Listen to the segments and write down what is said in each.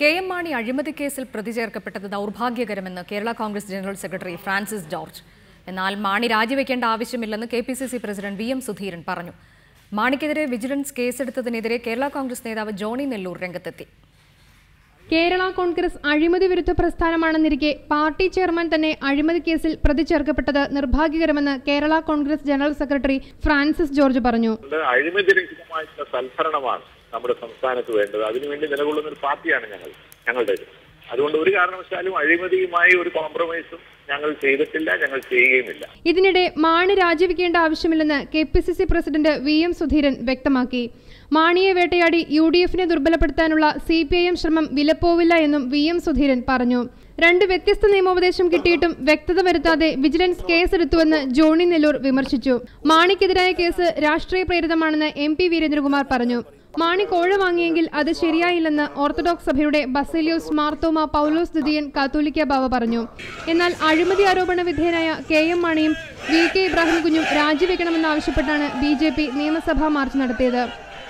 KM Mani അഴിമതി കേസിൽ പ്രതി ചേർക്കപ്പെട്ടത് ദൗർഭാഗ്യകരമെന്ന് Kerala Congress general secretary Francis George. എന്നാൽ മാണി രാജിവെക്കേണ്ട ആവശ്യമില്ലെന്ന് KPCC പ്രസിഡന്റ് VM സുധീരൻ പറഞ്ഞു. മാണിക്കെതിരെ വിജിലൻസ് കേസെടുത്തതിനെതിരെ കേരള കോൺഗ്രസ് നേതാവ് ജോണി നെല്ലൂർ രംഗത്തെത്തി. കേരള കോൺഗ്രസ് അഴിമതി വിരുദ്ധ പ്രസ്ഥാനമാണെന്നിരിക്കെ പാർട്ടി ചെയർമാൻ തന്നെ അഴിമതി കേസിൽ പ്രതി ചേർക്കപ്പെട്ടത് നിർഭാഗ്യകരമെന്ന് Kerala Congress general secretary Francis George പറഞ്ഞു. അഴിമതിരഹിതമായിട്ടുള്ള സൽഭരണമാണ് നമ്മുടെ സംസ്ഥാനത്ത് വേണ്ടത്. അതിനുവേണ്ടി നിലകൊള്ളുന്ന ഒരു പാർട്ടിയാണ് ഞങ്ങളുടെ. അതുകൊണ്ട് ഒരു കാരണവശാലും അഴിമതിയുമായി ഒരു കോംപ്രമൈസും ഞങ്ങൾ ചെയ്തിട്ടില്ല, ഞങ്ങൾ ചെയ്യുകയുമില്ല. ഇതിനിടെ മാണി രാജിവെക്കേണ്ട ആവശ്യമില്ലെന്ന് KPCC പ്രസിഡന്റ് VM സുധീരൻ വ്യക്തമാക്കി. മാണിയെ വേട്ടയാടി UDF-നെ ദുർബലപ്പെടുത്താനുള്ള CPIM ശ്രമം വിലപ്പോവില്ല എന്നും VM സുധീരൻ പറഞ്ഞു. രണ്ട് വ്യത്യസ്ത നിയമോപദേശം കിട്ടിയിട്ടും വ്യക്തത വരുത്താതെ വിജിലൻസ് കേസെടുത്തുവെന്ന് ജോണി നെല്ലൂർ വിമർശിച്ചു. മാണിക്കെതിരായ കേസ് രാഷ്ട്രീയ പ്രേരിതമാണെന്ന് MP വീരേന്ദ്രകുമാർ പറഞ്ഞു. മാണി കോഴ വാങ്ങിയെങ്കിൽ അത് ശരിയായില്ലെന്ന് ഓർത്തഡോക്സ് സഭയുടെ ബസേലിയോസ് മാർത്തോമ പൗലോസ് ദ്വിതീയൻ കാത്തോലിക്ക ബാവ പറഞ്ഞു. എന്നാൽ അഴിമതി ആരോപണ വിധേയനായ KM മാണിയും VK ഇബ്രാഹിം കുഞ്ഞും രാജിവെക്കണമെന്നാവശ്യപ്പെട്ടാണ് BJP നിയമസഭാ മാർച്ച് നടത്തിയത്.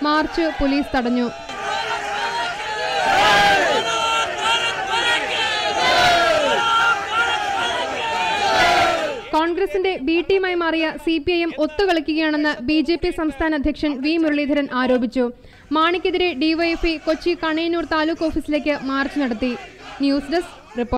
മാർച്ച് പോലീസ് തടഞ്ഞു. കോൺഗ്രസിന്റെ B ടീമായി മാറിയ CPIM ഒത്തുകളിക്കുകയാണെന്ന് BJP സംസ്ഥാന അധ്യക്ഷൻ V മുരളീധരൻ ആരോപിച്ചു. മാണിക്കെതിരെ DYFI കൊച്ചി കണയന്നൂർ താലൂക്ക് ഓഫീസിലേക്ക് മാർച്ച് നടത്തി. News desk